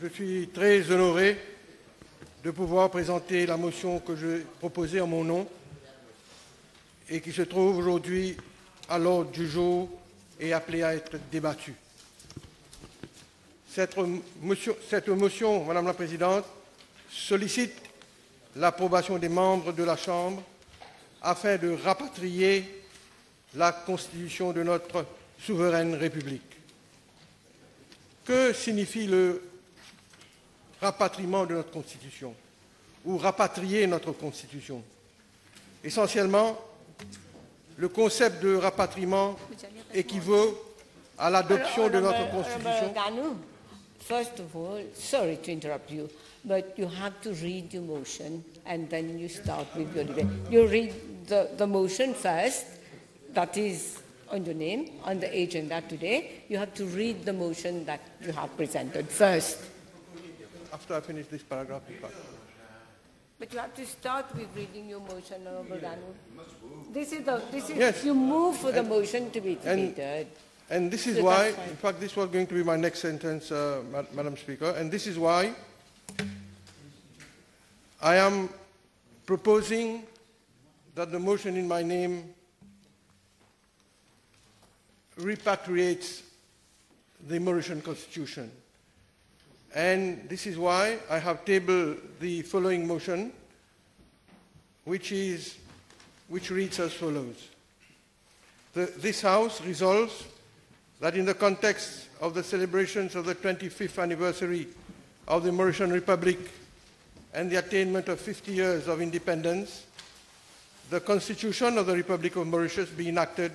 Je suis très honoré de pouvoir présenter la motion que j'ai proposée en mon nom et qui se trouve aujourd'hui à l'ordre du jour et appelée à être débattue. Cette motion, Madame la Présidente, sollicite l'approbation des membres de la Chambre afin de rapatrier la Constitution de notre souveraine République. Que signifie le rapatriement de notre Constitution ou rapatrier notre Constitution? Essentiellement, le concept de rapatriement équivaut à l'adoption de notre Constitution. Ganoo, first of all, sorry to interrupt you, but you have to read your motion and then you start with your debate. You read the motion first, that is on your name, on the agenda today. You have to read the motion that you have presented first. After I finish this paragraph, but you have to start with reading your motion, Honorable Ganoo. Yes. You move for the motion to be debated. And this is So why, that's fine. in fact, this was going to be my next sentence, Madam Speaker, and this is why I am proposing that the motion in my name repatriates the Mauritian Constitution. And this is why I have tabled the following motion, which reads as follows. This House resolves that in the context of the celebrations of the 25th anniversary of the Mauritian Republic and the attainment of 50 years of independence, the Constitution of the Republic of Mauritius be enacted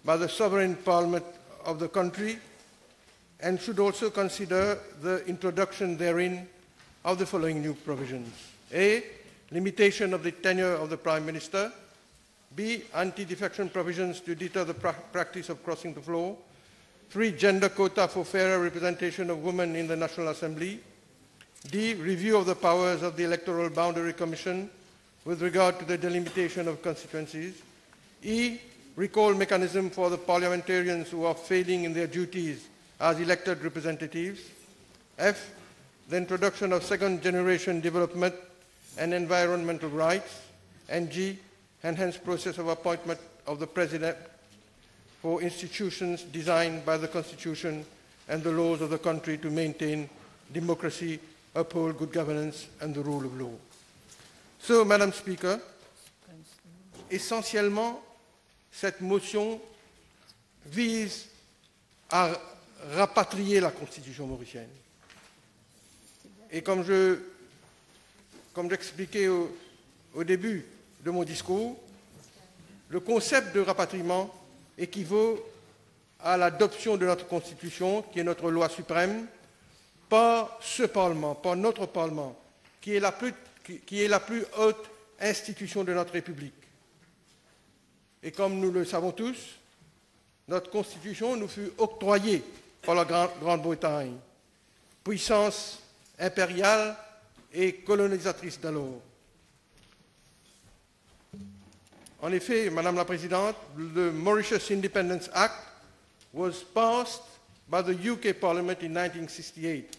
by the sovereign parliament of the country and should also consider the introduction therein of the following new provisions. A, limitation of the tenure of the Prime Minister. B, anti-defection provisions to deter the practice of crossing the floor. 3, gender quota for fairer representation of women in the National Assembly. D, review of the powers of the Electoral Boundary Commission with regard to the delimitation of constituencies. E, recall mechanism for the parliamentarians who are failing in their duties as elected representatives. F, the introduction of second-generation development and environmental rights. And G, enhanced process of appointment of the President for institutions designed by the Constitution and the laws of the country to maintain democracy, uphold good governance and the rule of law. So, Madam Speaker, essentiellement, cette motion vise à rapatrier la Constitution mauricienne. Et comme j'expliquais au début de mon discours, le concept de rapatriement équivaut à l'adoption de notre Constitution, qui est notre loi suprême, par ce Parlement, par notre Parlement, qui est la plus haute institution de notre République. Et comme nous le savons tous, notre Constitution nous fut octroyée par la Grande-Bretagne, puissance impériale et colonisatrice d'alors. En effet, Madame la Présidente, the Mauritius Independence Act was passed by the UK Parliament in 1968,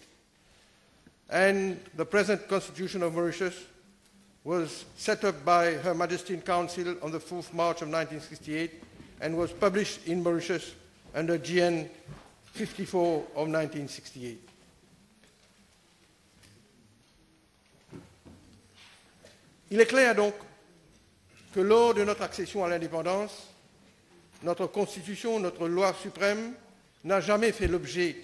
and the present Constitution of Mauritius was set up by Her Majesty in Council on the 4th March of 1968 and was published in Mauritius under GN 54 of 1968. Il est clair donc que lors de notre accession à l'indépendance, notre Constitution, notre loi suprême, n'a jamais fait l'objet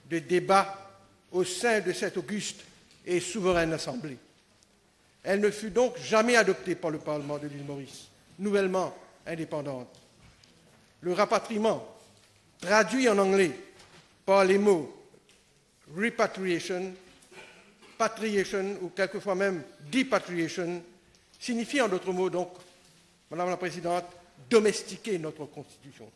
de débats au sein de cette auguste et souveraine Assemblée. Elle ne fut donc jamais adoptée par le Parlement de l'île Maurice, nouvellement indépendante. Le rapatriement, traduit en anglais par les mots repatriation, patriation ou quelquefois même depatriation, signifie en d'autres mots donc, Madame la Présidente, domestiquer notre Constitution.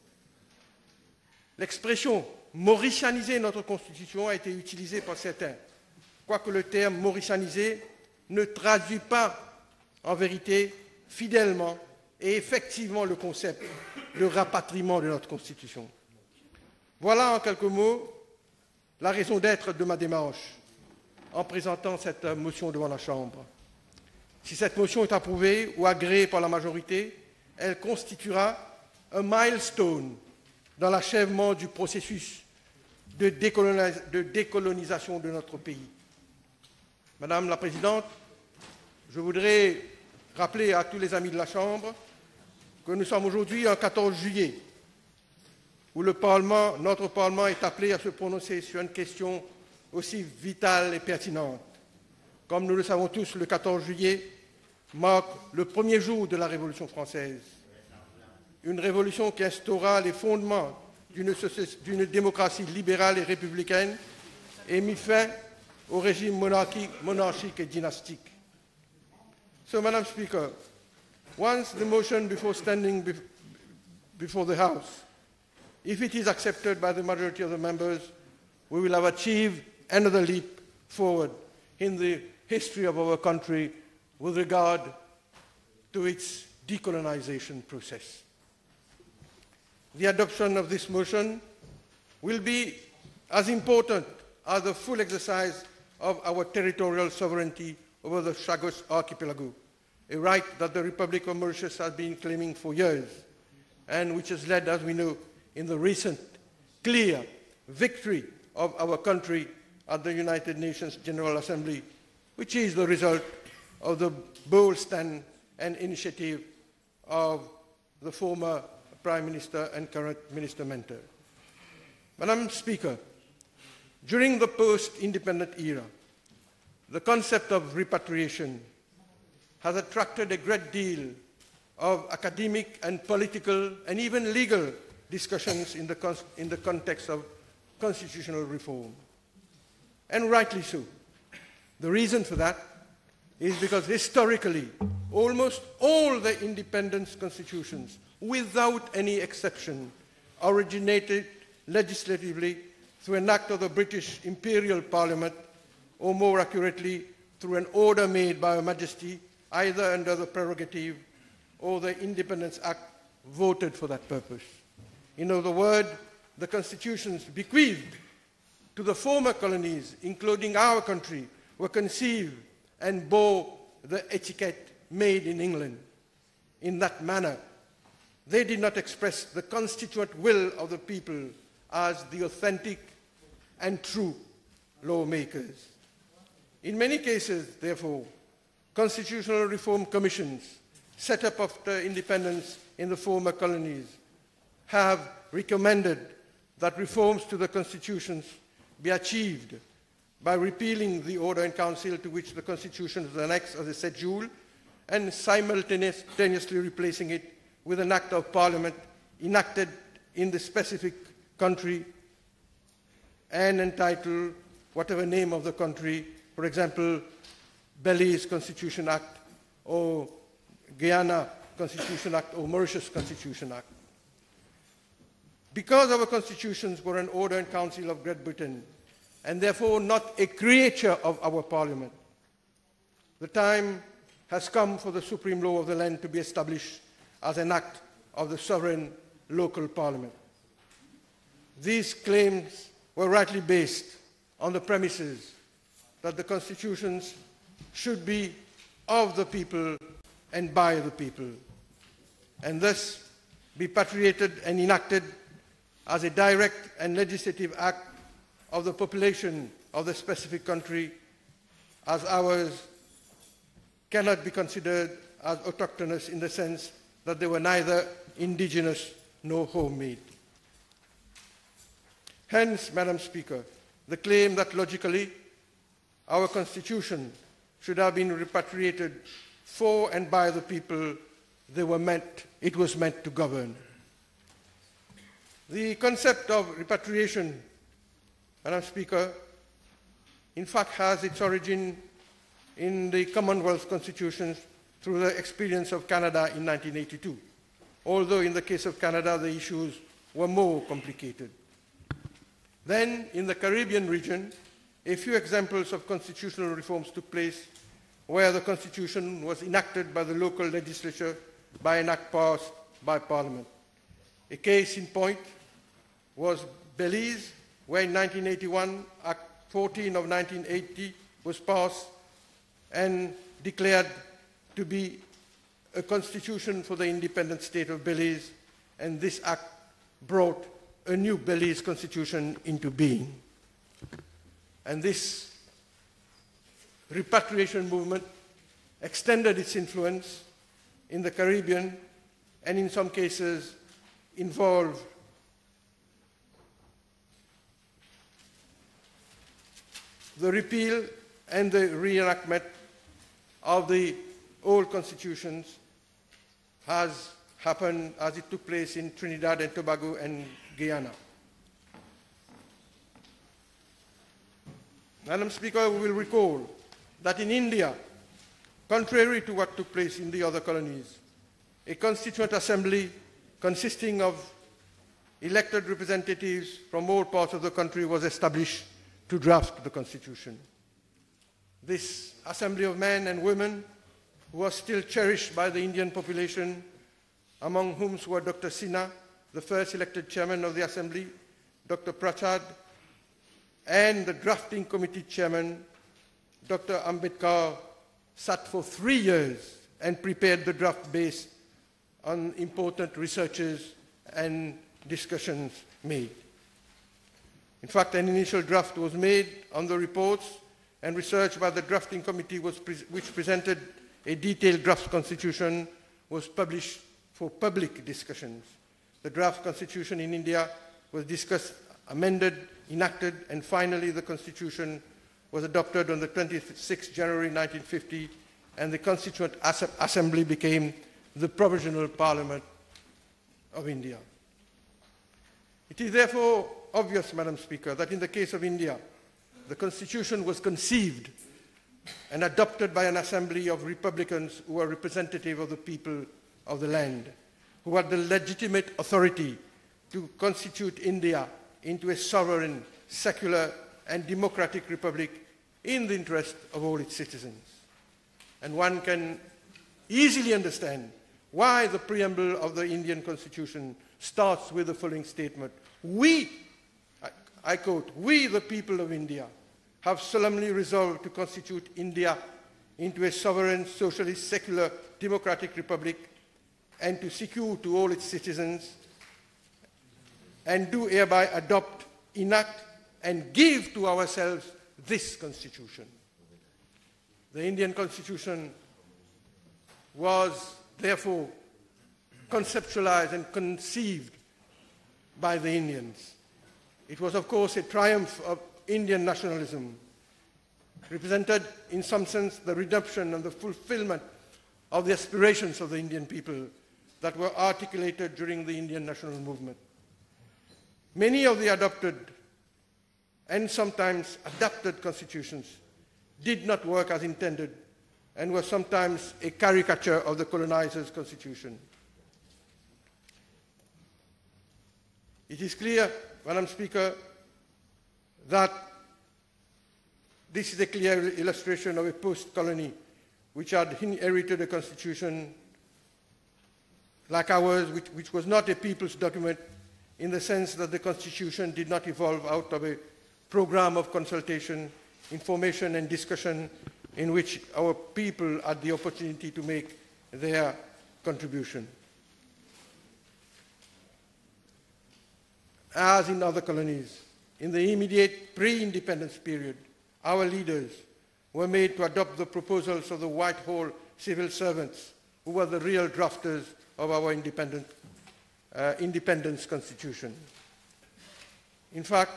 L'expression mauricianiser notre Constitution a été utilisée par certains, quoique le terme mauricianiser ne traduit pas en vérité fidèlement et effectivement le concept de rapatriement de notre Constitution. Voilà en quelques mots la raison d'être de ma démarche. en présentant cette motion devant la Chambre. Si cette motion est approuvée ou agréée par la majorité, elle constituera un milestone dans l'achèvement du processus de décolonisation de notre pays. Madame la Présidente, je voudrais rappeler à tous les amis de la Chambre que nous sommes aujourd'hui un 14 juillet, où notre Parlement est appelé à se prononcer sur une question aussi vitale et pertinente. Comme nous le savons tous, le 14 juillet marque le premier jour de la Révolution française, une révolution qui instaura les fondements d'une démocratie libérale et républicaine et mit fin au régime monarchique et dynastique. So, Madam Speaker, once the motion before standing before the House, if it is accepted by the majority of the members, we will have achieved another leap forward in the history of our country with regard to its decolonization process. The adoption of this motion will be as important as the full exercise of our territorial sovereignty over the Chagos Archipelago, a right that the Republic of Mauritius has been claiming for years, and which has led, as we know, in the recent clear victory of our country at the United Nations General Assembly, which is the result of the bold stand and initiative of the former Prime Minister and current Minister Mentor. Madam Speaker, during the post-independent era, the concept of repatriation has attracted a great deal of academic and political and even legal discussions in the context of constitutional reform. And rightly so. The reason for that is because historically, almost all the independence constitutions, without any exception, originated legislatively through an act of the British Imperial Parliament, or more accurately, through an order made by Her Majesty, either under the prerogative or the Independence Act voted for that purpose. In other words, the constitutions bequeathed to the former colonies, including our country, were conceived and bore the etiquette made in England. In that manner, they did not express the constituent will of the people as the authentic and true lawmakers. In many cases, therefore, constitutional reform commissions set up after independence in the former colonies have recommended that reforms to the constitutions be achieved by repealing the order in council to which the constitution is annexed as a schedule and simultaneously replacing it with an act of parliament enacted in the specific country and entitled whatever name of the country, for example, Belize Constitution Act or Guyana Constitution Act or Mauritius Constitution Act. Because our constitutions were an order in council of Great Britain and therefore not a creature of our parliament, the time has come for the supreme law of the land to be established as an act of the sovereign local parliament. These claims were rightly based on the premises that the constitutions should be of the people and by the people, and thus be patriated and enacted as a direct and legislative act of the population of the specific country, as ours cannot be considered as autochthonous in the sense that they were neither indigenous nor homemade. Hence, Madam Speaker, the claim that logically our constitution should have been repatriated for and by the people it was meant to govern. The concept of repatriation, Madam Speaker, in fact has its origin in the Commonwealth constitutions through the experience of Canada in 1982, although in the case of Canada the issues were more complicated. Then, in the Caribbean region, a few examples of constitutional reforms took place where the constitution was enacted by the local legislature by an act passed by Parliament. A case in point was Belize, where in 1981, Act 14 of 1980 was passed and declared to be a constitution for the independent state of Belize, and this act brought a new Belize constitution into being. And this repatriation movement extended its influence in the Caribbean and in some cases involved the repeal and the reenactment of the old constitutions has happened as it took place in Trinidad and Tobago and Guyana. Madam Speaker, we will recall that in India, contrary to what took place in the other colonies, a constituent assembly consisting of elected representatives from all parts of the country was established to draft the constitution. This assembly of men and women who was still cherished by the Indian population, among whom were Dr. Sinha, the first elected chairman of the assembly, Dr. Prachad, and the drafting committee chairman, Dr. Ambedkar, sat for 3 years and prepared the draft based on important researches and discussions made. In fact, an initial draft was made on the reports and research by the drafting committee which presented a detailed draft constitution was published for public discussions. The draft constitution in India was discussed, amended, enacted, and finally the constitution was adopted on the 26th January 1950, and the Constituent Assembly became the Provisional Parliament of India. It is therefore obvious, Madam Speaker, that in the case of India, the Constitution was conceived and adopted by an assembly of Republicans who were representative of the people of the land, who had the legitimate authority to constitute India into a sovereign, secular, and democratic republic in the interest of all its citizens. And one can easily understand why the preamble of the Indian Constitution starts with the following statement: "We," I quote, "we, the people of India, have solemnly resolved to constitute India into a sovereign, socialist, secular, democratic republic, and to secure to all its citizens, and do hereby adopt, enact, and give to ourselves this Constitution." The Indian Constitution was therefore conceptualized and conceived by the Indians. It was, of course, a triumph of Indian nationalism, represented in some sense the redemption and the fulfillment of the aspirations of the Indian people that were articulated during the Indian national movement. Many of the adopted and sometimes adapted constitutions did not work as intended and were sometimes a caricature of the colonizer's constitution. It is clear, Madam Speaker, that this is a clear illustration of a post-colony which had inherited a constitution like ours, which was not a people's document in the sense that the constitution did not evolve out of a program of consultation, information, and discussion in which our people had the opportunity to make their contribution. As in other colonies, in the immediate pre-independence period, our leaders were made to adopt the proposals of the Whitehall civil servants, who were the real drafters of our independence constitution. In fact,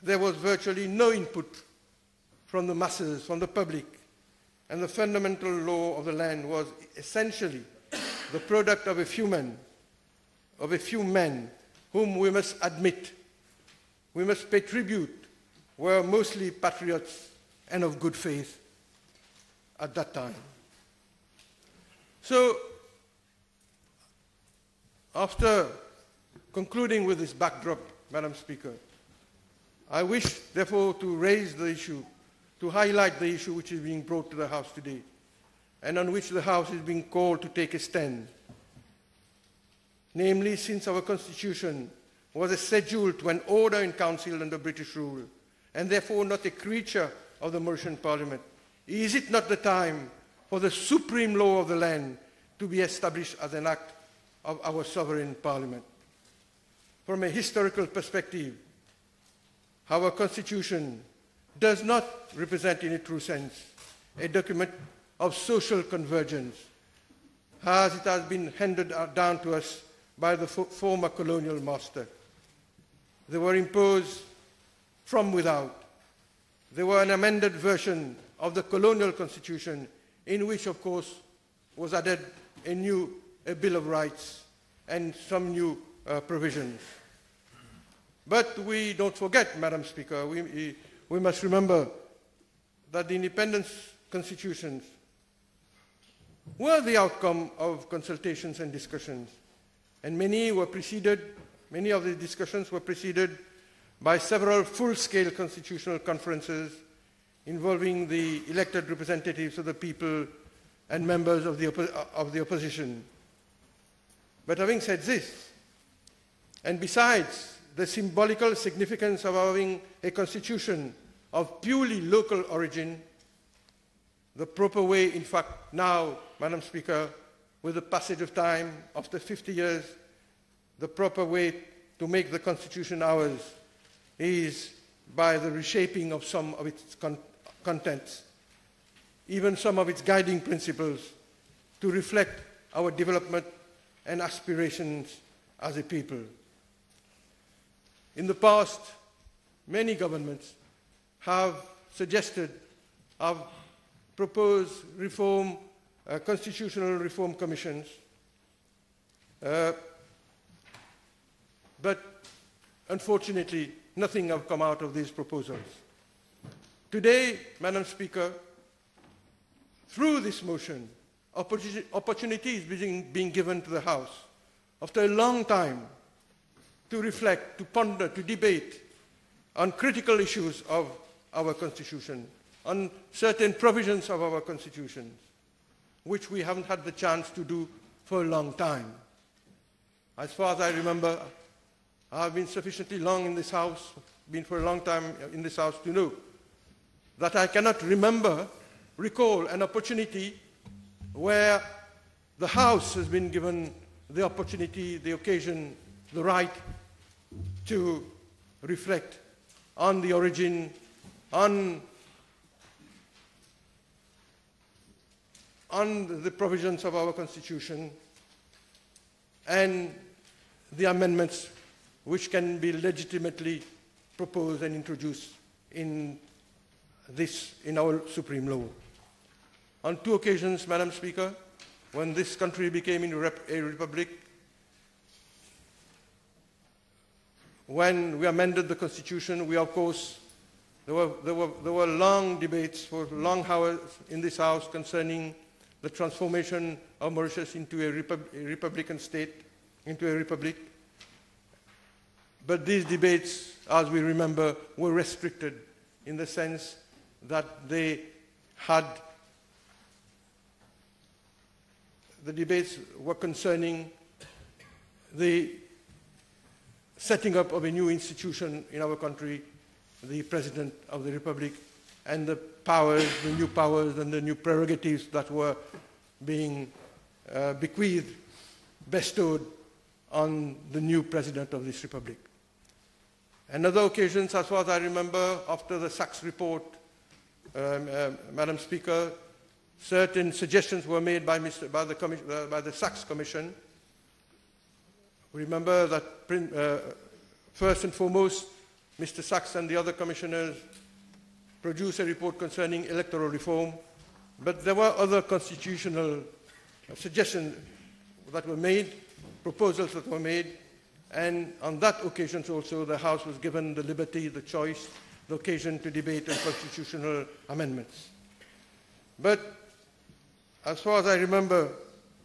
there was virtually no input from the masses, from the public, and the fundamental law of the land was essentially the product of a few men, whom we must admit, we must pay tribute, were mostly patriots and of good faith at that time. So, after concluding with this backdrop, Madam Speaker, I wish, therefore, to raise the issue, to highlight the issue which is being brought to the House today, and on which the House is being called to take a stand. Namely, since our Constitution was a schedule to an order in council under British rule, and therefore not a creature of the Mauritian Parliament, is it not the time for the supreme law of the land to be established as an act of our sovereign Parliament? From a historical perspective, our Constitution does not represent in a true sense a document of social convergence, as it has been handed down to us by the former colonial master. They were imposed from without. They were an amended version of the colonial constitution, in which, of course, was added a Bill of Rights and some new provisions. But we don't forget, Madam Speaker, we must remember that the independence constitutions were the outcome of consultations and discussions, and many of the discussions were preceded by several full-scale constitutional conferences involving the elected representatives of the people and members of the opposition. But having said this, and besides the symbolical significance of having a constitution of purely local origin, the proper way, in fact, now, Madam Speaker, with the passage of time, after 50 years, the proper way to make the Constitution ours is by the reshaping of some of its contents, even some of its guiding principles, to reflect our development and aspirations as a people. In the past, many governments have suggested, have proposed reform, constitutional reform commissions, but unfortunately, nothing has come out of these proposals. Today, Madam Speaker, through this motion, opportunity is being given to the House, after a long time, to reflect, to ponder, to debate on critical issues of our Constitution, on certain provisions of our Constitution, which we haven't had the chance to do for a long time. As far as I remember, I've been sufficiently long in this House, been for a long time in this House to know that I cannot recall an opportunity where the House has been given the opportunity, the occasion, the right to reflect on the origin, on the provisions of our Constitution and the amendments which can be legitimately proposed and introduced in our supreme law. On two occasions, Madam Speaker, when this country became a republic, when we amended the Constitution, we, of course, there were long debates for long hours in this House concerning the transformation of Mauritius into a republican state, into a republic. But these debates, as we remember, were restricted in the sense that the debates were concerning the setting up of a new institution in our country, the President of the Republic, and the new powers and the new prerogatives that were being bestowed on the new President of this Republic. On other occasions, as far as I remember, after the Sachs report, Madam Speaker, certain suggestions were made by the Sachs Commission. Remember that first and foremost, Mr. Sachs and the other commissioners produced a report concerning electoral reform, but there were other constitutional suggestions that were made, proposals that were made, and on that occasion also the House was given the liberty, the choice, the occasion to debate on constitutional amendments. But as far as I remember,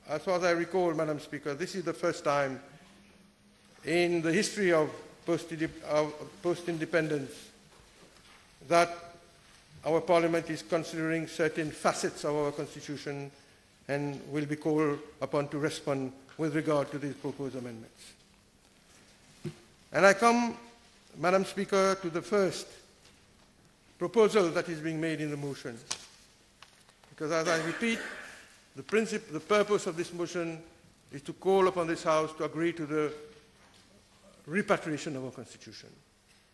as far as I recall, Madam Speaker, this is the first time in the history of post-independence that our Parliament is considering certain facets of our Constitution and will be called upon to respond with regard to these proposed amendments. And I come, Madam Speaker, to the first proposal that is being made in the motion. Because as I repeat, the purpose of this motion is to call upon this House to agree to the repatriation of our Constitution.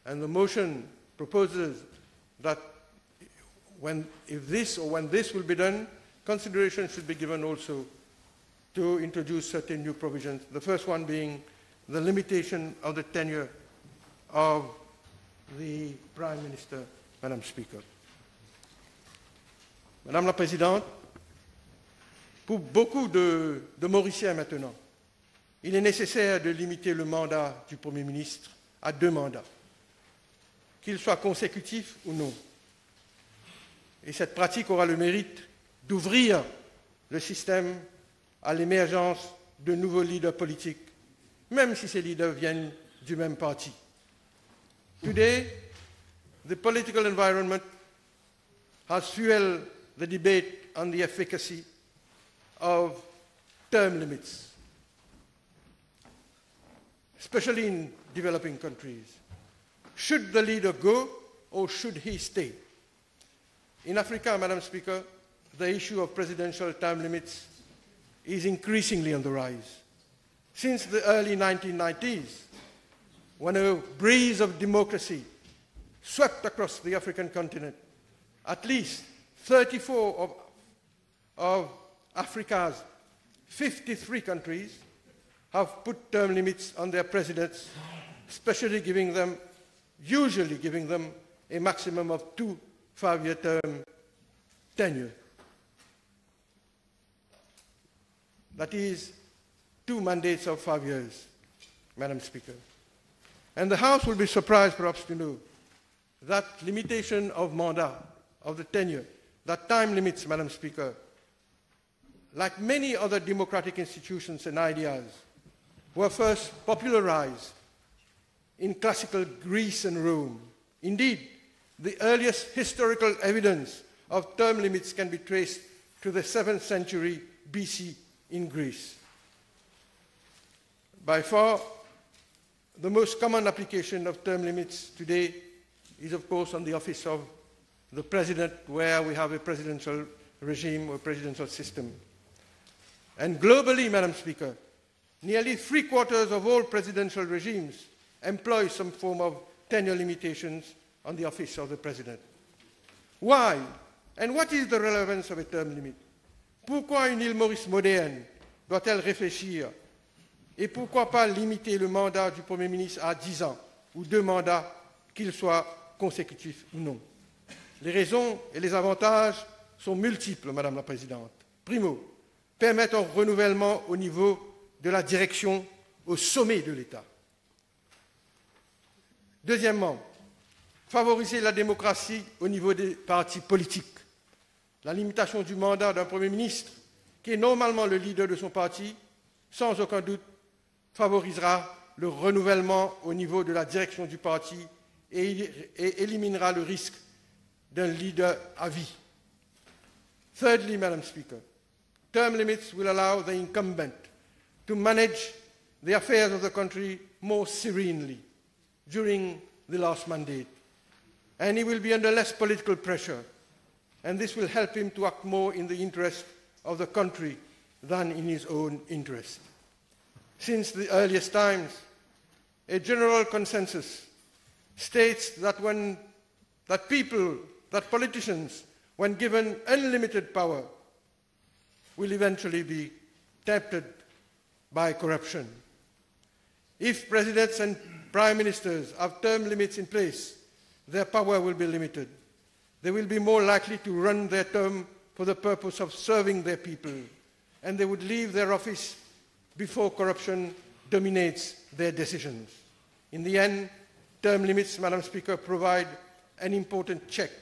And the motion proposes that when this will be done, consideration should be given also to introduce certain new provisions. The first one being the limitation of the tenure of the Prime Minister, Madam Speaker. Madame la Présidente, pour beaucoup de Mauriciens maintenant, il est nécessaire de limiter le mandat du Premier ministre à 2 mandats, qu'ils soient consécutifs ou non. Et cette pratique aura le mérite d'ouvrir le système à l'émergence de nouveaux leaders politiques, même si ces leaders viennent du même parti. Today, the political environment has fueled the debate on the efficacy of term limits, especially in developing countries. Should the leader go or should he stay? In Africa, Madam Speaker, the issue of presidential term limits is increasingly on the rise. Since the early 1990s, when a breeze of democracy swept across the African continent, at least 34 of Africa's 53 countries have put term limits on their presidents, usually giving them a maximum of 2 5-year term tenure. That is 2 mandates of 5 years, Madam Speaker. And the House will be surprised perhaps to know that limitation of mandat, of the tenure, that time limits, Madam Speaker, like many other democratic institutions and ideas, were first popularized in classical Greece and Rome. Indeed, the earliest historical evidence of term limits can be traced to the 7th century BC in Greece. By far, the most common application of term limits today is, of course, on the office of the president, where we have a presidential regime or presidential system. And globally, Madam Speaker, nearly 3/4 of all presidential regimes employ some form of tenure limitations on the office of the president. Why? And what is the relevance of a term limit? Pourquoi une île Maurice moderne doit-elle réfléchir? Et pourquoi pas limiter le mandat du Premier ministre à 10 ans, ou 2 mandats, qu'ils soient consécutifs ou non? Les raisons et les avantages sont multiples, Madame la Présidente. Primo, permettre un renouvellement au niveau de la direction au sommet de l'État. Deuxièmement, favoriser la démocratie au niveau des partis politiques. La limitation du mandat d'un Premier ministre, qui est normalement le leader de son parti, sans aucun doute, favorisera le renouvellement au niveau de la direction du parti et éliminera le risque d'un leader à vie. Thirdly, Madam Speaker, term limits will allow the incumbent to manage the affairs of the country more serenely during the last mandate. And he will be under less political pressure, and this will help him to act more in the interest of the country than in his own interest. Since the earliest times, a general consensus states that politicians, when given unlimited power, will eventually be tempted by corruption. If presidents and prime ministers have term limits in place, their power will be limited. They will be more likely to run their term for the purpose of serving their people, and they would leave their office before corruption dominates their decisions. In the end, term limits, Madam Speaker, provide an important check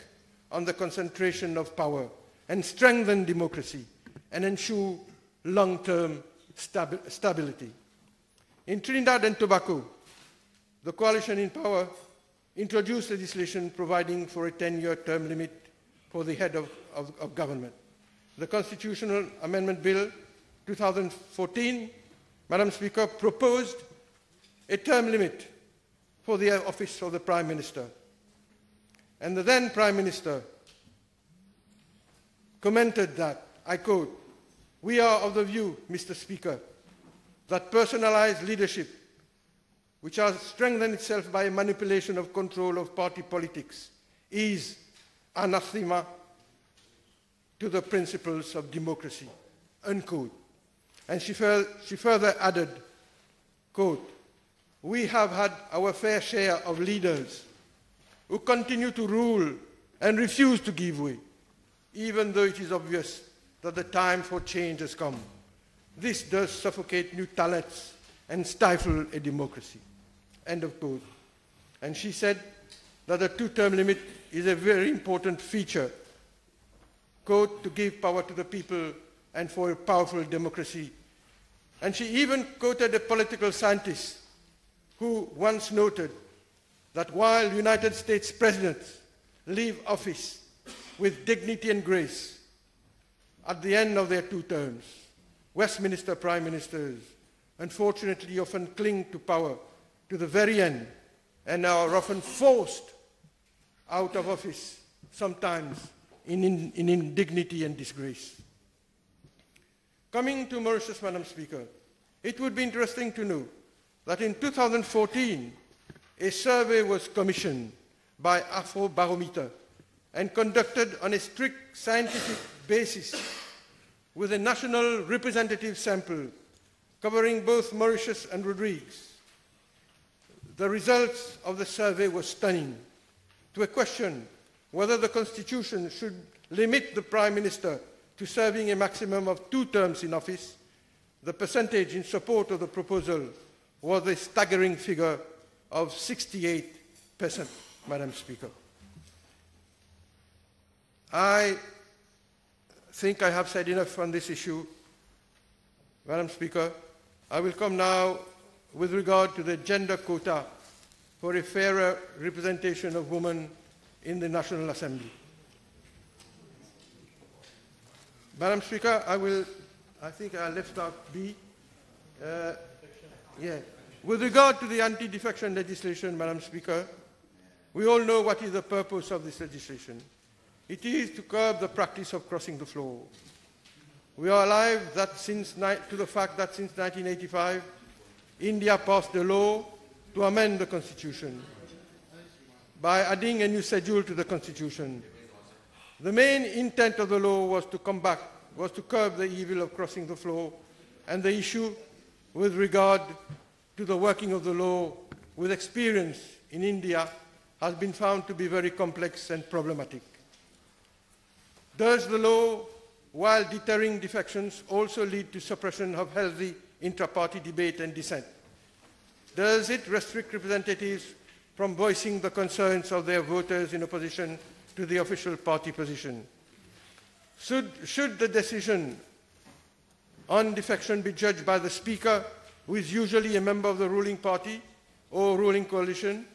on the concentration of power and strengthen democracy and ensure long-term stability. In Trinidad and Tobago, the coalition in power introduced legislation providing for a 10-year term limit for the head of government. The Constitutional Amendment Bill 2014, Madam Speaker, proposed a term limit for the office of the Prime Minister. And the then Prime Minister commented that, I quote, "We are of the view, Mr. Speaker, that personalized leadership, which has strengthened itself by manipulation of control of party politics, is anathema to the principles of democracy," unquote. And she further added, quote, "We have had our fair share of leaders who continue to rule and refuse to give way, even though it is obvious that the time for change has come. This does suffocate new talents and stifle a democracy," end of quote. And she said that the two-term limit is a very important feature, quote, "to give power to the people and for a powerful democracy." And she even quoted a political scientist who once noted that while United States presidents leave office with dignity and grace at the end of their 2 terms, Westminster prime ministers unfortunately often cling to power to the very end and are often forced out of office, sometimes in indignity and disgrace. Coming to Mauritius, Madam Speaker, it would be interesting to know that in 2014, a survey was commissioned by Afrobarometer and conducted on a strict scientific basis with a national representative sample covering both Mauritius and Rodrigues. The results of the survey were stunning. To a question whether the Constitution should limit the Prime Minister to serving a maximum of 2 terms in office, the percentage in support of the proposal was a staggering figure of 68%, Madam Speaker. I think I have said enough on this issue, Madam Speaker. I will come now with regard to the gender quota for a fairer representation of women in the National Assembly. Madam Speaker, I think I left out B. With regard to the anti-defection legislation, Madam Speaker, we all know what is the purpose of this legislation. It is to curb the practice of crossing the floor. We are alive to the fact that since 1985, India passed a law to amend the Constitution by adding a new schedule to the Constitution. The main intent of the law was to curb the evil of crossing the floor, and the issue with regard to the working of the law with experience in India has been found to be very complex and problematic. Does the law, while deterring defections, also lead to suppression of healthy intra-party debate and dissent? Does it restrict representatives from voicing the concerns of their voters in opposition to the official party position? Should the decision on defection be judged by the Speaker, who is usually a member of the ruling party or ruling coalition,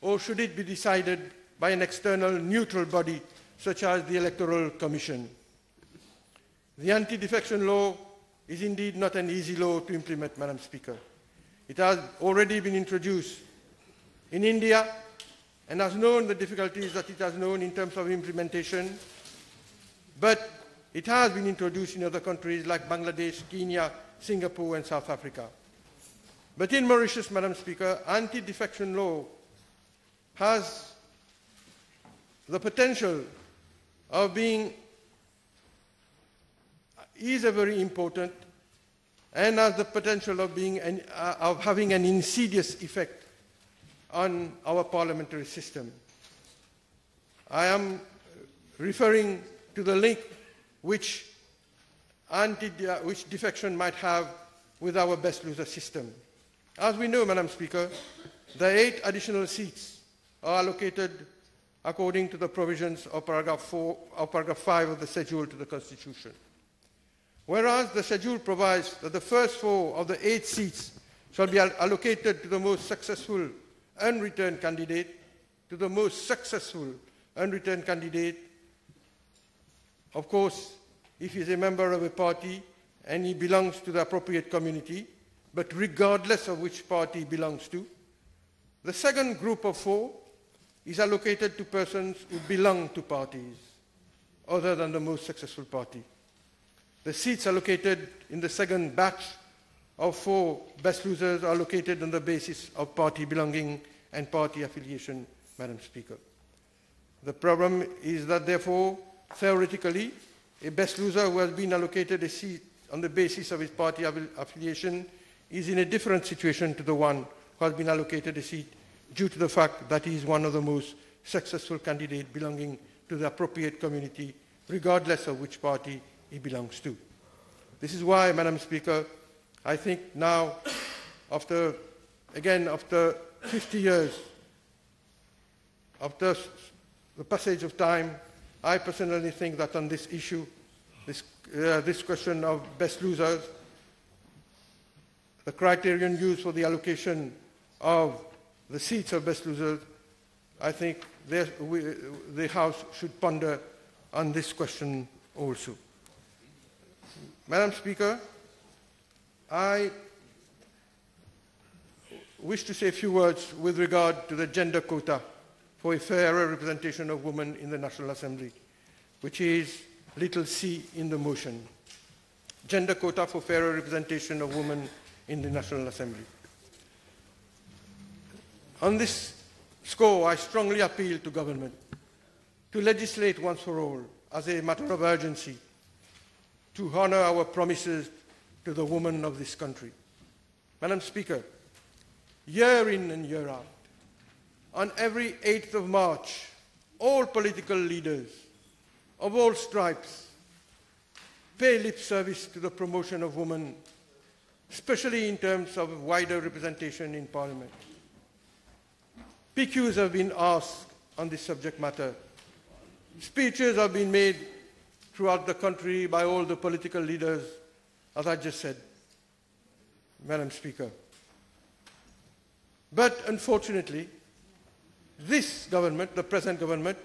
or should it be decided by an external neutral body such as the Electoral Commission? The anti-defection law is indeed not an easy law to implement, Madam Speaker. It has already been introduced in India and has known the difficulties that it has known in terms of implementation, but it has been introduced in other countries like Bangladesh, Kenya, Singapore, and South Africa. But in Mauritius, Madam Speaker, anti-defection law has the potential of is a very important and has the potential of having an insidious effect on our parliamentary system. I am referring to the link which defection might have with our best loser system. As we know, Madam Speaker, the 8 additional seats are allocated according to the provisions of paragraph 5 of the schedule to the Constitution. Whereas the schedule provides that the first 4 of the 8 seats shall be allocated to the most successful unreturned candidate, of course, if he is a member of a party and he belongs to the appropriate community, but regardless of which party he belongs to. The second group of 4 is allocated to persons who belong to parties other than the most successful party. The seats allocated in the second batch of 4 best losers are allocated on the basis of party belonging and party affiliation, Madam Speaker. The problem is that, therefore, theoretically, a best loser who has been allocated a seat on the basis of his party affiliation is in a different situation to the one who has been allocated a seat due to the fact that he is one of the most successful candidates belonging to the appropriate community, regardless of which party he belongs to. This is why, Madam Speaker, I think now, after 50 years, after the passage of time, I personally think that on this issue, this question of best losers, the criterion used for the allocation of the seats of best losers, I think the House should ponder on this question also. Madam Speaker, I wish to say a few words with regard to the gender quota for a fairer representation of women in the National Assembly, which is little c in the motion. Gender quota for fairer representation of women in the National Assembly. On this score, I strongly appeal to government to legislate once for all as a matter of urgency to honor our promises to the women of this country. Madam Speaker, year in and year out, on every 8th of March, all political leaders of all stripes pay lip service to the promotion of women, especially in terms of wider representation in Parliament. PQs have been asked on this subject matter. Speeches have been made throughout the country by all the political leaders, as I just said, Madam Speaker. But unfortunately, this government, the present government,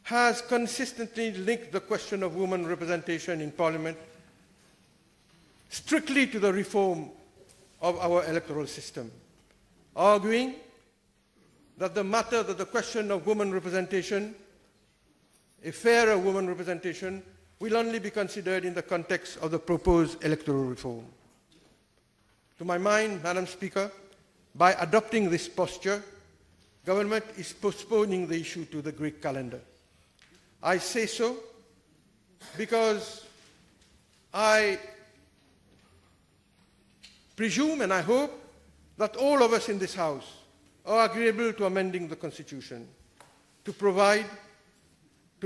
has consistently linked the question of women representation in Parliament strictly to the reform of our electoral system, arguing that the question of women representation, a fairer women representation, will only be considered in the context of the proposed electoral reform. To my mind, Madam Speaker, by adopting this posture, government is postponing the issue to the Greek calendar. I say so because I presume and I hope that all of us in this House are agreeable to amending the Constitution to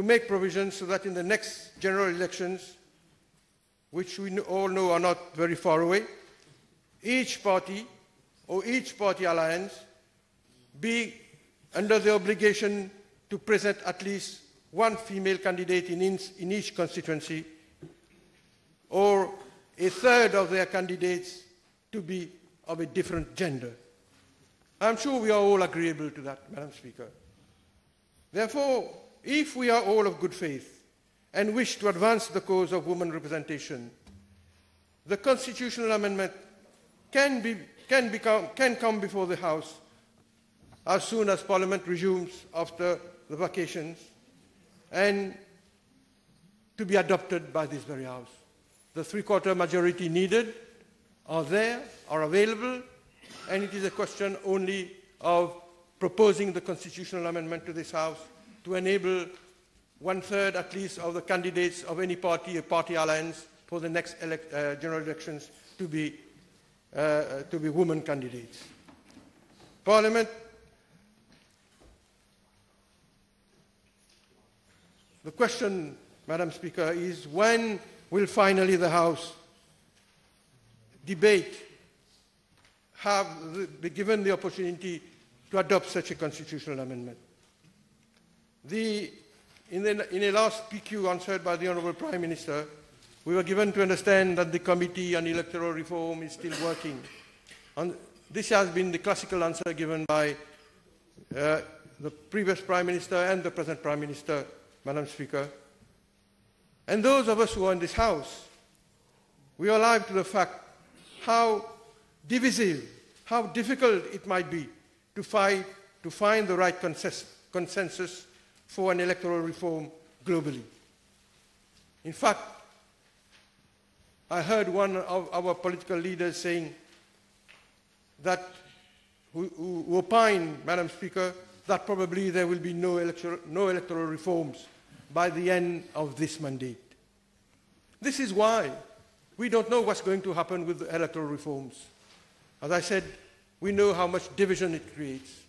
make provisions so that in the next general elections, which we all know are not very far away, each party or each party alliance be under the obligation to present at least one female candidate in each constituency, or a third of their candidates to be of a different gender. I'm sure we are all agreeable to that, Madam Speaker. Therefore, if we are all of good faith and wish to advance the cause of women representation, the constitutional amendment can come before the House as soon as Parliament resumes after the vacations and to be adopted by this very House. The three-quarter majority needed are there, are available, and it is a question only of proposing the constitutional amendment to this House to enable one-third at least of the candidates of any party, a party alliance, for the next general elections to be women candidates. Parliament, the question, Madam Speaker, is when will finally the House debate, be given the opportunity to adopt such a constitutional amendment? In a last PQ answered by the Honourable Prime Minister, we were given to understand that the Committee on Electoral Reform is still working. This has been the classical answer given by the previous Prime Minister and the present Prime Minister, Madam Speaker. And those of us who are in this House, we are alive to the fact how divisive, how difficult it might be to find the right consensus for an electoral reform globally. In fact, I heard one of our political leaders saying that, who opined, Madam Speaker, that probably there will be no electoral reforms by the end of this mandate. This is why we don't know what's going to happen with the electoral reforms. As I said, we know how much division it creates.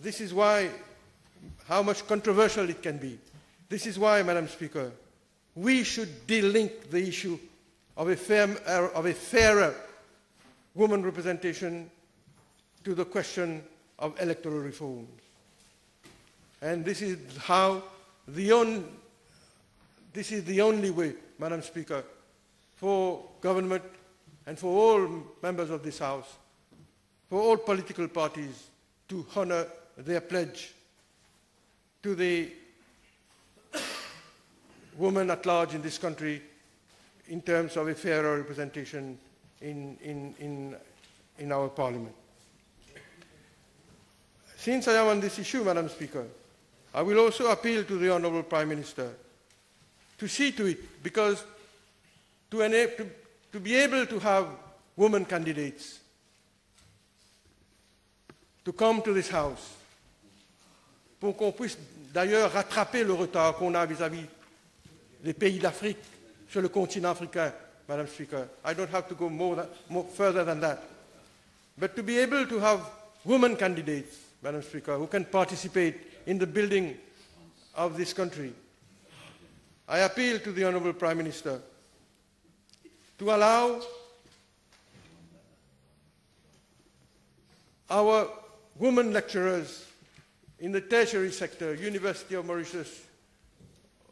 This is why, how much controversial it can be. This is why, Madam Speaker, we should delink the issue of a fairer woman representation to the question of electoral reform. And this is the only way, Madam Speaker, for government and for all members of this House, for all political parties to honor their pledge to the women at large in this country in terms of a fairer representation in our Parliament. Since I am on this issue, Madam Speaker, I will also appeal to the Honourable Prime Minister to see to it, because to be able to have women candidates to come to this House, pour qu'on puisse d'ailleurs rattraper le retard qu'on a vis-à-vis des pays d'Afrique sur le continent africain, Madam Speaker. I don't have to go more further than that. But to be able to have women candidates, Madam Speaker, who can participate in the building of this country, I appeal to the Honourable Prime Minister to allow our women lecturers in the tertiary sector, University of Mauritius,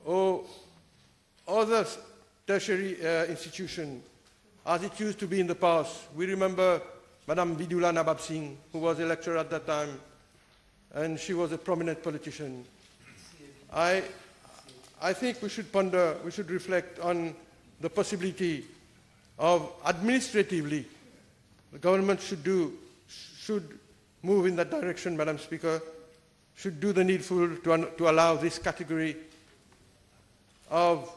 or other tertiary institutions, as it used to be in the past. We remember Madame Vidula Nabab Singh, who was a lecturer at that time, and she was a prominent politician. I think we should ponder, we should reflect on the possibility of administratively, the government should move in that direction, Madam Speaker, should do the needful to allow this category of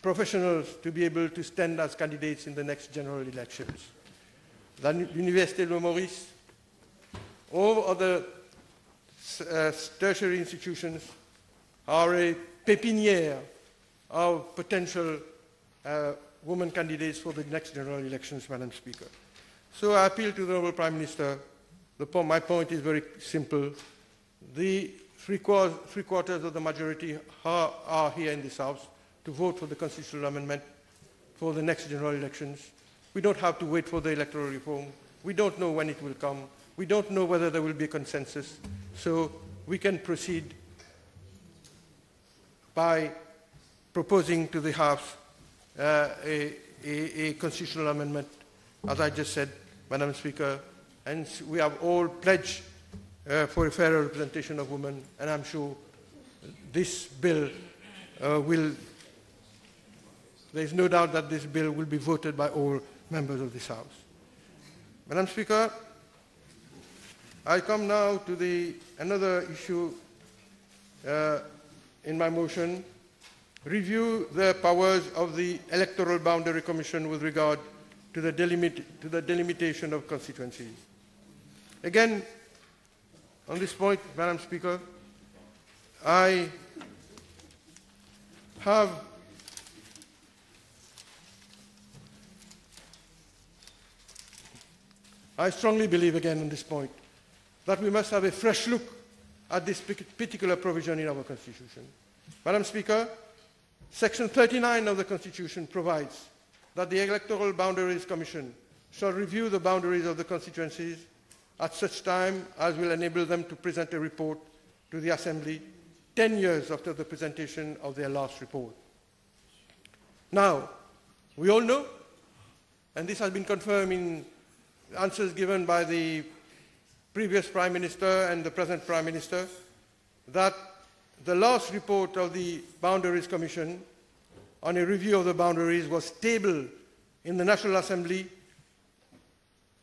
professionals to be able to stand as candidates in the next general elections. The Université de Maurice, all other tertiary institutions are a pépinière of potential women candidates for the next general elections, Madam Speaker. So I appeal to the Honourable Prime Minister. My point is very simple. The three-quarters of the majority are here in this House to vote for the constitutional amendment for the next general elections. We don't have to wait for the electoral reform. We don't know when it will come. We don't know whether there will be a consensus. So we can proceed by proposing to the House a constitutional amendment, as I just said, Madam Speaker, and we have all pledged for a fairer representation of women, and I'm sure this bill there's no doubt that this bill will be voted by all members of this House. Madam Speaker, I come now to another issue in my motion, review the powers of the Electoral Boundary Commission with regard to the delimitation of constituencies. Again, on this point, Madam Speaker, I strongly believe, again on this point, that we must have a fresh look at this particular provision in our Constitution. Madam Speaker, Section 39 of the Constitution provides that the Electoral Boundaries Commission shall review the boundaries of the constituencies at such time as will enable them to present a report to the Assembly 10 years after the presentation of their last report. Now, we all know, and this has been confirmed in answers given by the previous Prime Minister and the present Prime Minister, that the last report of the Boundaries Commission on a review of the boundaries was tabled in the National Assembly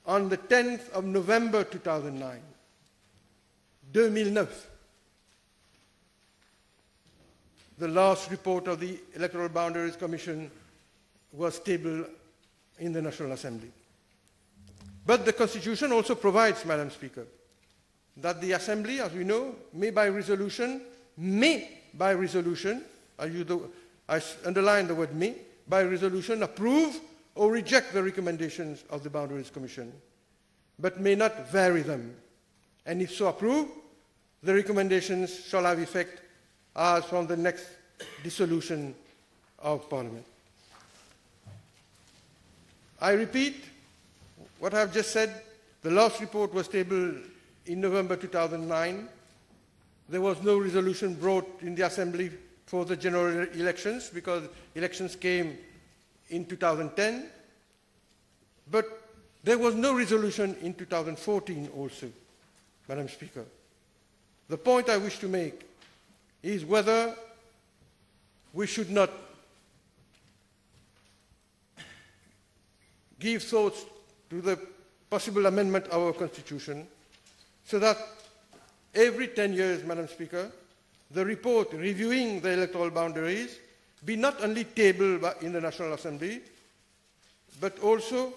on the 10th of November 2009. 2009. The last report of the Electoral Boundaries Commission was tabled in the National Assembly. But the Constitution also provides, Madam Speaker, that the Assembly, as we know, may by resolution, I underline the word may, by resolution approve or reject the recommendations of the Boundaries Commission, but may not vary them. And if so approved, the recommendations shall have effect as from the next dissolution of Parliament. I repeat what I have just said. The last report was tabled in November 2009. There was no resolution brought in the Assembly for the general elections because elections came in 2010. But there was no resolution in 2014 also, Madam Speaker. The point I wish to make is whether we should not give thoughts to the possible amendment of our Constitution so that every 10 years, Madam Speaker, the report reviewing the electoral boundaries be not only tabled in the National Assembly, but also,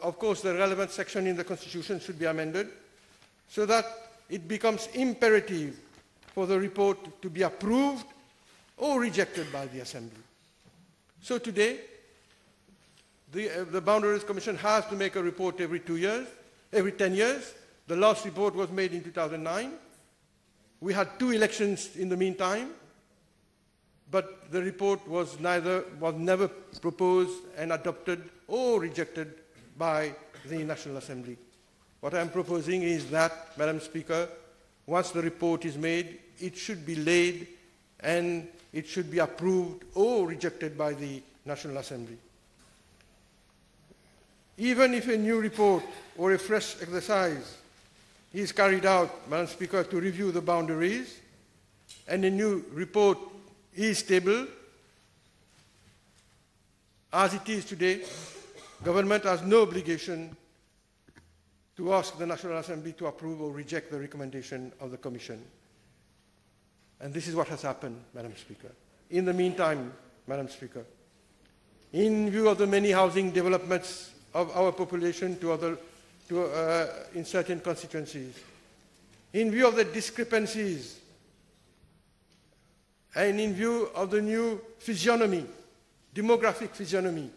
of course, the relevant section in the Constitution should be amended so that it becomes imperative for the report to be approved or rejected by the Assembly. So today, the Boundaries Commission has to make a report every 2 years, every 10 years. The last report was made in 2009. We had 2 elections in the meantime, but the report was never proposed and adopted or rejected by the National Assembly. What I am proposing is that, Madam Speaker, once the report is made, it should be laid and it should be approved or rejected by the National Assembly. Even if a new report or a fresh exercise is carried out, Madam Speaker, to review the boundaries, and a new report is tabled, as it is today, government has no obligation to ask the National Assembly to approve or reject the recommendation of the Commission. And this is what has happened, Madam Speaker. In the meantime, Madam Speaker, in view of the many housing developments of our population in certain constituencies, in view of the discrepancies, and in view of the new physiognomy, demographic physiognomy,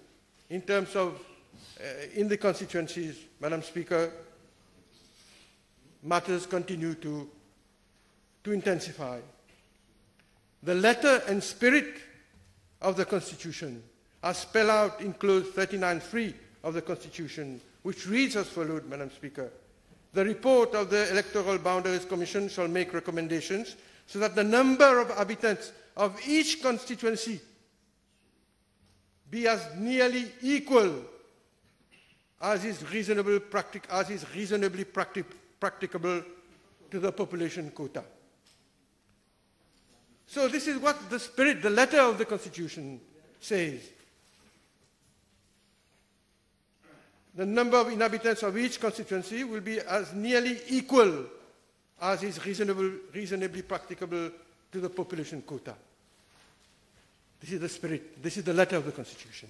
in terms of in the constituencies, Madam Speaker, matters continue to intensify. The letter and spirit of the Constitution are spelled out in clause 39(3) of the Constitution, which reads as follows, Madam Speaker. The report of the Electoral Boundaries Commission shall make recommendations so that the number of inhabitants of each constituency be as nearly equal as is reasonably practicable to the population quota. So this is what the spirit, the letter of the Constitution says. The number of inhabitants of each constituency will be as nearly equal as is reasonably practicable to the population quota. This is the spirit, this is the letter of the Constitution.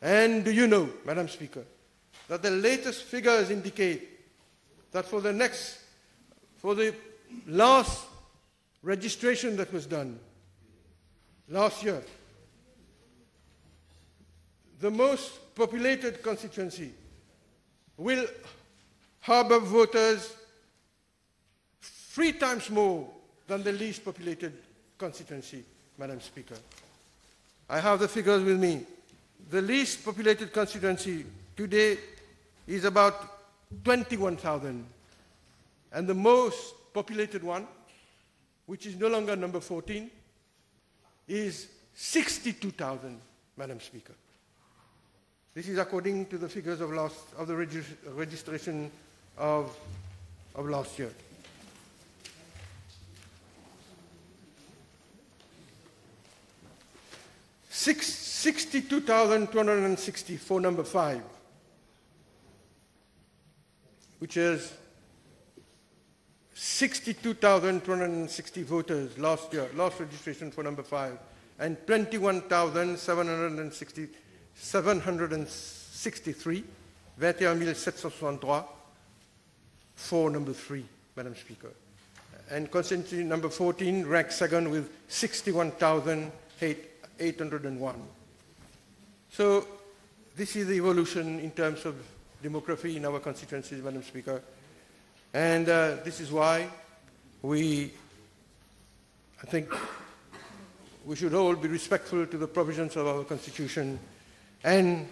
And do you know, Madam Speaker, that the latest figures indicate that for the last registration that was done last year, the most populated constituency will harbor voters 3 times more than the least populated constituency, Madam Speaker. I have the figures with me. The least populated constituency today is about 21,000, and the most populated one, which is no longer number 14, is 62,000, Madam Speaker. This is according to the figures of the registration of last year. 62,260 for number 5, which is 62,260 voters last year, last registration for number 5, and 21,763, 21,763 for number 3, Madam Speaker. And constituency number 14 ranks second with 61,801. So this is the evolution in terms of demography in our constituencies, Madam Speaker. And this is why I think we should all be respectful to the provisions of our Constitution, and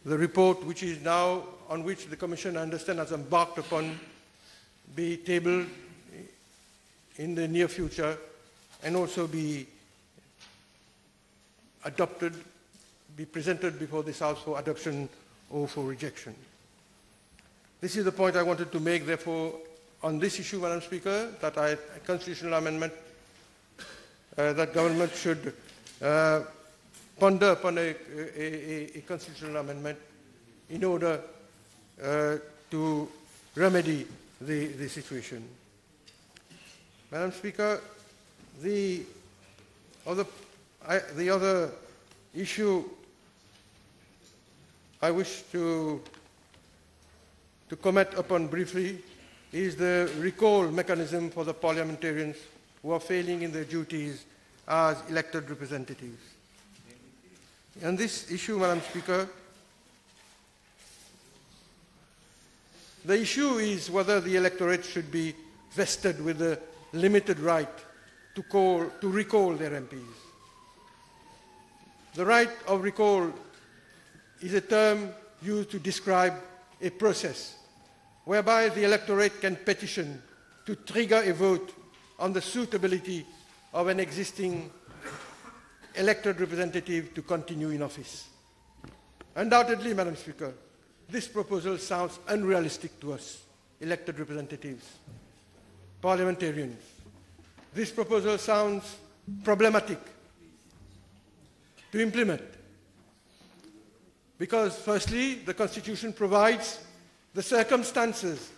the report which is now, on which the Commission, I understand, has embarked upon, be tabled in the near future and also be adopted, be presented before this House for adoption or for rejection. This is the point I wanted to make, therefore, on this issue, Madam Speaker, that a constitutional amendment, that government should ponder upon a constitutional amendment in order to remedy the situation. Madam Speaker, the other issue I wish to comment upon briefly is the recall mechanism for the parliamentarians who are failing in their duties as elected representatives. On this issue, Madam Speaker, the issue is whether the electorate should be vested with a limited right to recall their MPs. The right of recall is a term used to describe a process whereby the electorate can petition to trigger a vote on the suitability of an existing elected representative to continue in office. Undoubtedly, Madam Speaker, this proposal sounds unrealistic to us, elected representatives, parliamentarians. This proposal sounds problematic to implement because, firstly, the Constitution provides the circumstances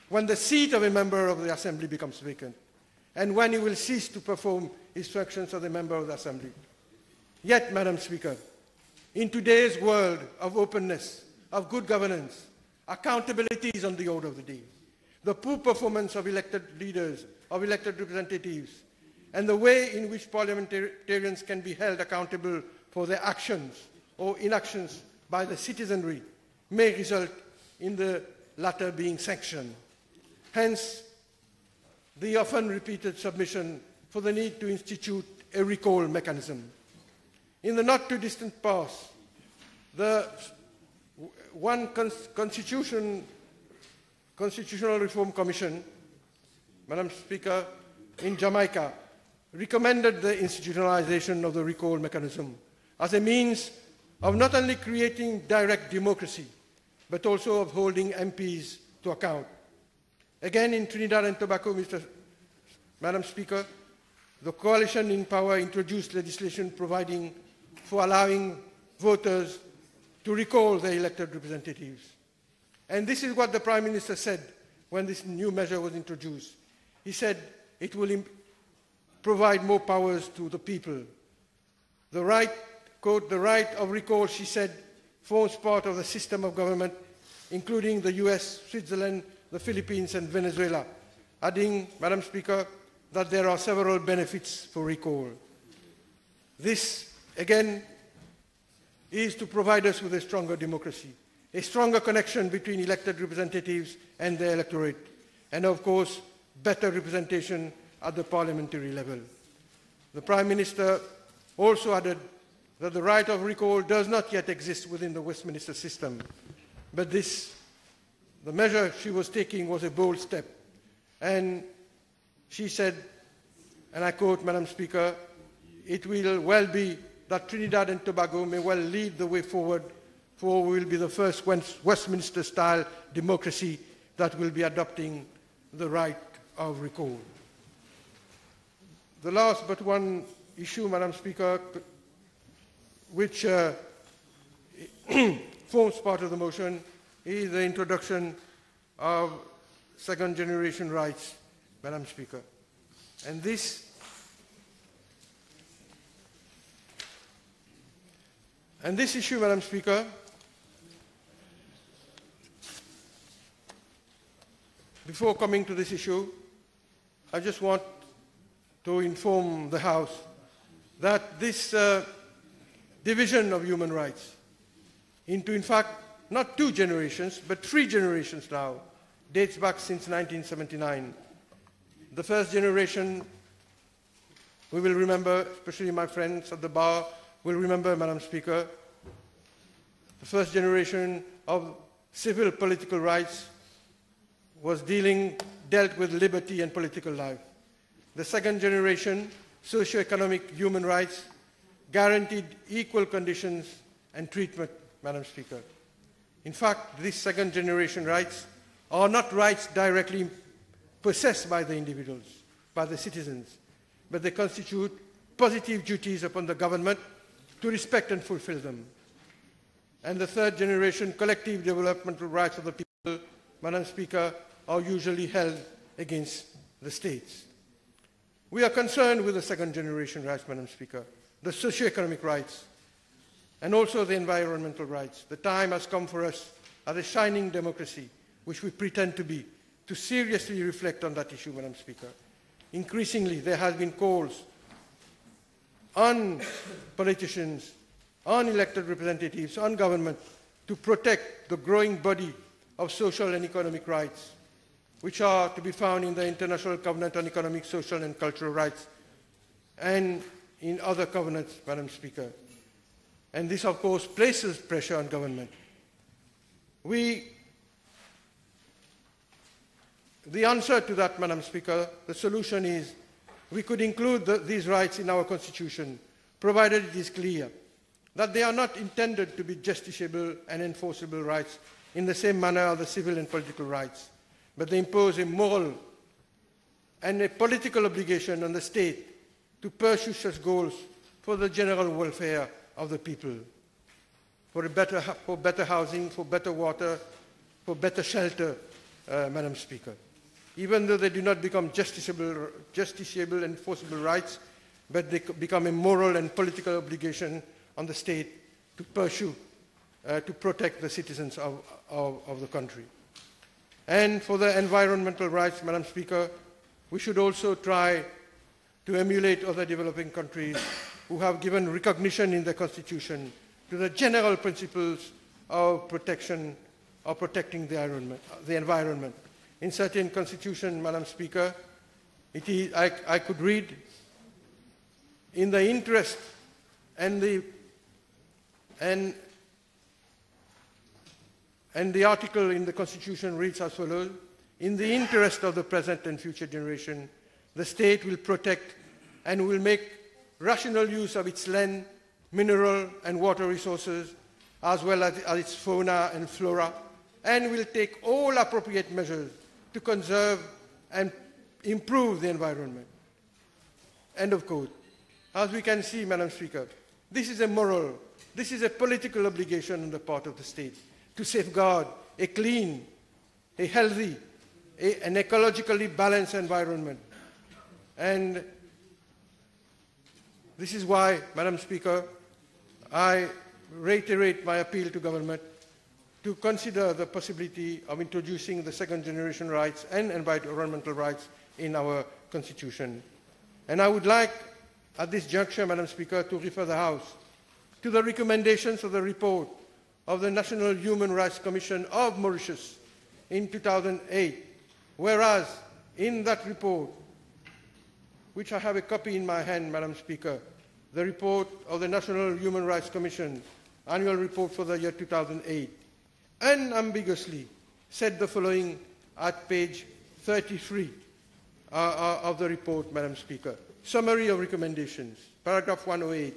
when the seat of a member of the Assembly becomes vacant and when he will cease to perform his functions as a member of the Assembly. Yet, Madam Speaker, in today's world of openness, of good governance, accountability is on the order of the day. The poor performance of elected leaders, of elected representatives, and the way in which parliamentarians can be held accountable for their actions or inactions by the citizenry may result in the latter being sanctioned. Hence, the often repeated submission for the need to institute a recall mechanism. In the not-too-distant past, the Constitutional Reform Commission, Madam Speaker, in Jamaica, recommended the institutionalization of the recall mechanism as a means of not only creating direct democracy, but also of holding MPs to account. Again, in Trinidad and Tobago, Madam Speaker, the coalition in power introduced legislation providing for allowing voters to recall their elected representatives. And this is what the Prime Minister said when this new measure was introduced. He said it will provide more powers to the people. The right, quote, the right of recall, she said, forms part of the system of government, including the US, Switzerland, the Philippines, and Venezuela, adding, Madam Speaker, that there are several benefits for recall. This, again, is to provide us with a stronger democracy, a stronger connection between elected representatives and the electorate, and of course, better representation at the parliamentary level. The Prime Minister also added that the right of recall does not yet exist within the Westminster system, but the measure she was taking was a bold step. And she said, and I quote, Madam Speaker, it will well be that Trinidad and Tobago may well lead the way forward, for we will be the first Westminster-style democracy that will be adopting the right of recall. The last but one issue, Madam Speaker, which forms part of the motion is the introduction of second generation rights, Madam Speaker. And this issue, Madam Speaker, before coming to this issue, I just want to inform the House that this division of human rights into, in fact, not 2 generations, but 3 generations now, dates back since 1979. The first generation, we will remember, especially my friends at the bar, will remember, Madam Speaker, the first generation of civil political rights dealt with liberty and political life. The second generation, socio-economic human rights, guaranteed equal conditions and treatment, Madam Speaker. In fact, these second generation rights are not rights directly possessed by the individuals, by the citizens, but they constitute positive duties upon the government to respect and fulfill them. And the third generation, collective developmental rights of the people, Madam Speaker, are usually held against the states. We are concerned with the second generation rights, Madam Speaker, the socio-economic rights, and also the environmental rights. The time has come for us, as a shining democracy, which we pretend to be, to seriously reflect on that issue, Madam Speaker. Increasingly, there have been calls on politicians, on elected representatives, on government, to protect the growing body of social and economic rights, which are to be found in the International Covenant on Economic, Social and Cultural Rights, and in other covenants, Madam Speaker. And this, of course, places pressure on government. The answer to that, Madam Speaker, the solution is we could include these rights in our Constitution, provided it is clear that they are not intended to be justiciable and enforceable rights in the same manner as the civil and political rights, but they impose a moral and a political obligation on the state to pursue such goals for the general welfare of the people, for better housing, for better water, for better shelter, Madam Speaker. Even though they do not become justiciable and enforceable rights, but they become a moral and political obligation on the state to pursue, to protect the citizens of the country. And for the environmental rights, Madam Speaker, we should also try to emulate other developing countries who have given recognition in their constitution to the general principles of protection, of protecting the environment. In certain constitutions, Madam Speaker, I could read, in the interest and the article in the Constitution reads as follows: in the interest of the present and future generation, the state will protect and will make rational use of its land, mineral and water resources, as well as its fauna and flora, and will take all appropriate measures to conserve and improve the environment. End of quote. As we can see, Madam Speaker, this is a moral, this is a political obligation on the part of the state to safeguard a clean, a healthy, an ecologically balanced environment. And this is why, Madam Speaker, I reiterate my appeal to government to consider the possibility of introducing the second generation rights and environmental rights in our Constitution. And I would like, at this juncture, Madam Speaker, to refer the House to the recommendations of the report of the National Human Rights Commission of Mauritius in 2008, whereas in that report, which I have a copy in my hand, Madam Speaker, the report of the National Human Rights Commission, annual report for the year 2008, unambiguously said the following at page 33 of the report, Madam Speaker. Summary of recommendations, paragraph 108.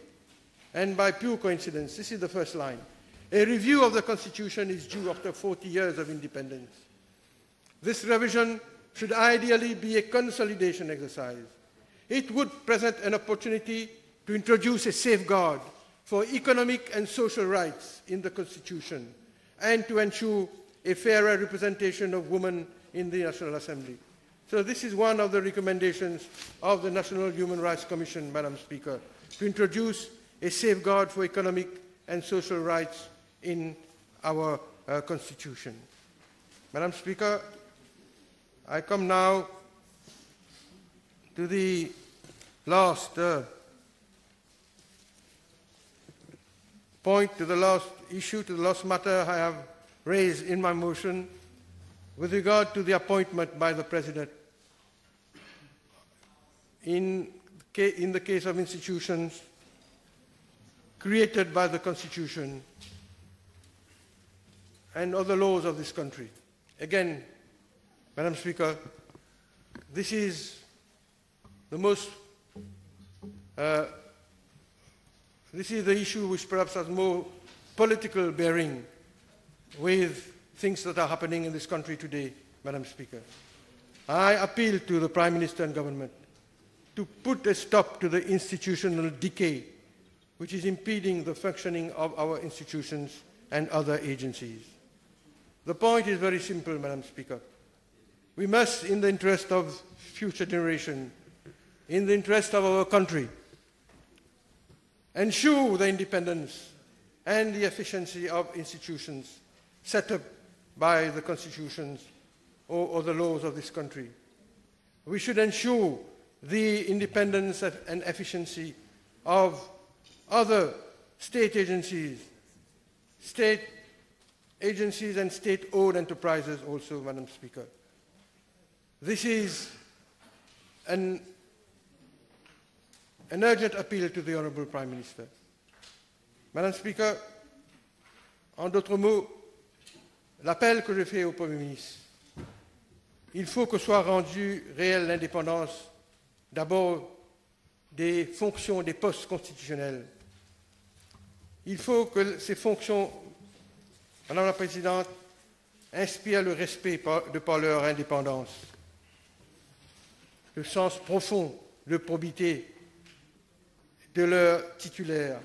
And by pure coincidence, this is the first line. A review of the Constitution is due after 40 years of independence. This revision should ideally be a consolidation exercise. It would present an opportunity to introduce a safeguard for economic and social rights in the Constitution, and to ensure a fairer representation of women in the National Assembly. So this is one of the recommendations of the National Human Rights Commission, Madam Speaker, to introduce a safeguard for economic and social rights in our Constitution. Madam Speaker, I come now to the last point, to the last issue, to the last matter I have raised in my motion with regard to the appointment by the President in the case of institutions created by the Constitution and other laws of this country. Again, Madam Speaker, this is the most, this is the issue which perhaps has more political bearing with things that are happening in this country today, Madam Speaker. I appeal to the Prime Minister and government to put a stop to the institutional decay which is impeding the functioning of our institutions and other agencies. The point is very simple, Madam Speaker. We must, in the interest of future generations, in the interest of our country, ensure the independence and the efficiency of institutions set up by the constitutions or the laws of this country. We should ensure the independence and efficiency of other state agencies and state-owned enterprises also, Madam Speaker. This is an urgent appeal to the Honourable Prime Minister. Madam Speaker, en d'autres mots, l'appel que je fais au Premier ministre, il faut que soit rendue réelle l'indépendance d'abord des fonctions des postes constitutionnels. Il faut que ces fonctions, Madame la Présidente, inspirent le respect de par leur indépendance, le sens profond de probité de leurs titulaires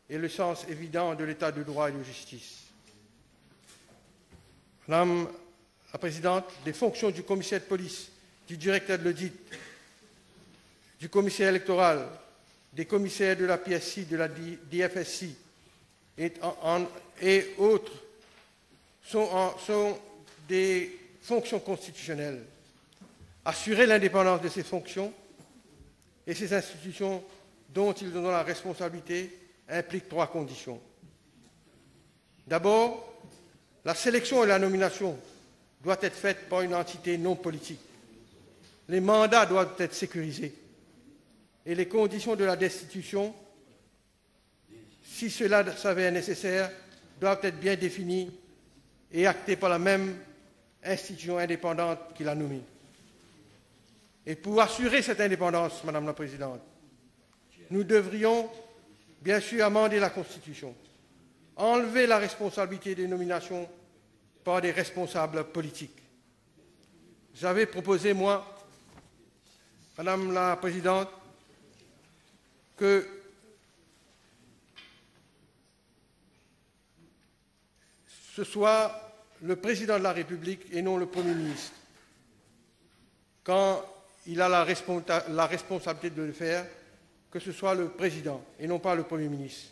et le sens évident de l'état de droit et de justice. Madame la Présidente, les fonctions du commissaire de police, du directeur de l'audit, du commissaire électoral, des commissaires de la PSI, de la DFSI et autres sont des fonctions constitutionnelles. Assurer l'indépendance de ces fonctions et ces institutions dont ils ont la responsabilité implique trois conditions. D'abord, la sélection et la nomination doivent être faites par une entité non politique. Les mandats doivent être sécurisés et les conditions de la destitution, si cela s'avère nécessaire, doivent être bien définies et actées par la même institution indépendante qui l'a nommée. Et pour assurer cette indépendance, Madame la Présidente, nous devrions bien sûr amender la Constitution, enlever la responsabilité des nominations par des responsables politiques. J'avais proposé, moi, Madame la Présidente, que ce soit le Président de la République et non le Premier ministre, quand il a la responsabilité de le faire, que ce soit le Président et non pas le Premier ministre.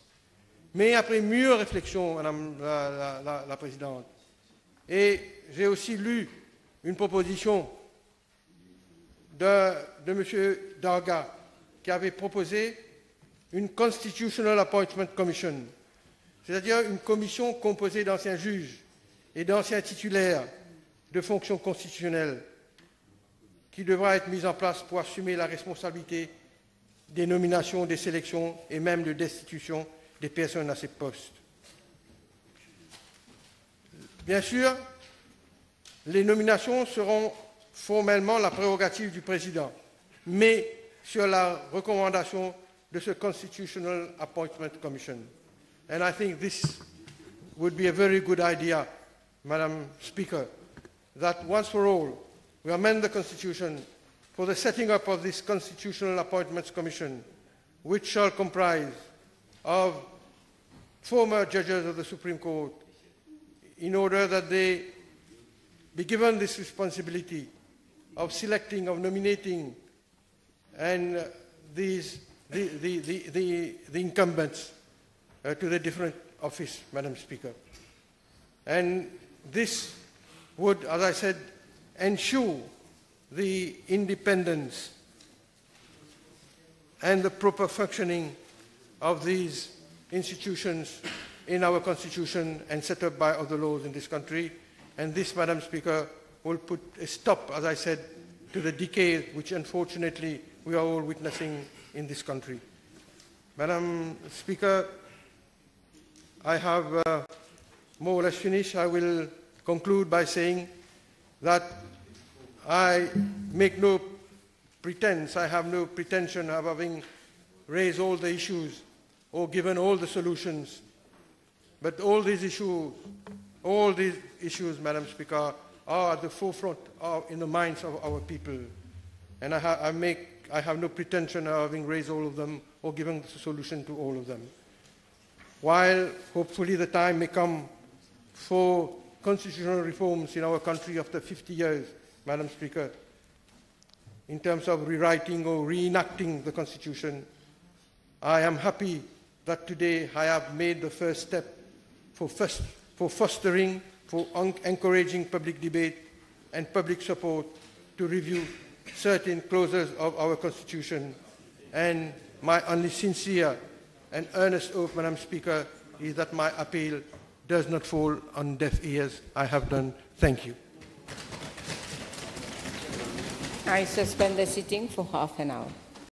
Mais après mûre réflexion, Madame la Présidente, et j'ai aussi lu une proposition de M. Darga qui avait proposé une Constitutional Appointment Commission, c'est-à-dire une commission composée d'anciens juges et d'anciens titulaires de fonctions constitutionnelles qui devra être mise en place pour assumer la responsabilité des nominations, des sélections et même de destitution des personnes à ces postes. Bien sûr, les nominations seront formellement la prérogative du président, mais sur la recommandation de ce Constitutional Appointment Commission. And I think this would be a very good idea, Madam Speaker, that once for all we amend the Constitution for the setting up of this Constitutional Appointments Commission, which shall comprise of former judges of the Supreme Court in order that they be given this responsibility of selecting, of nominating, and the incumbents to the different office, Madam Speaker. And this would, as I said, ensure the independence and the proper functioning of these institutions in our Constitution and set up by other laws in this country. And this, Madam Speaker, will put a stop, as I said, to the decay which unfortunately we are all witnessing in this country. Madam Speaker, I have more or less finished. I will conclude by saying that I make no pretense, I have no pretension of having raised all the issues or given all the solutions. But all these issues, Madam Speaker, are at the forefront, are in the minds of our people. And I have no pretension of having raised all of them or given the solution to all of them. While hopefully the time may come for constitutional reforms in our country after 50 years, Madam Speaker, in terms of rewriting or reenacting the Constitution, I am happy that today I have made the first step for fostering, for encouraging public debate and public support to review certain clauses of our Constitution. And my only sincere and earnest hope, Madam Speaker, is that my appeal does not fall on deaf ears. I have done. Thank you. I suspend the sitting for half an hour.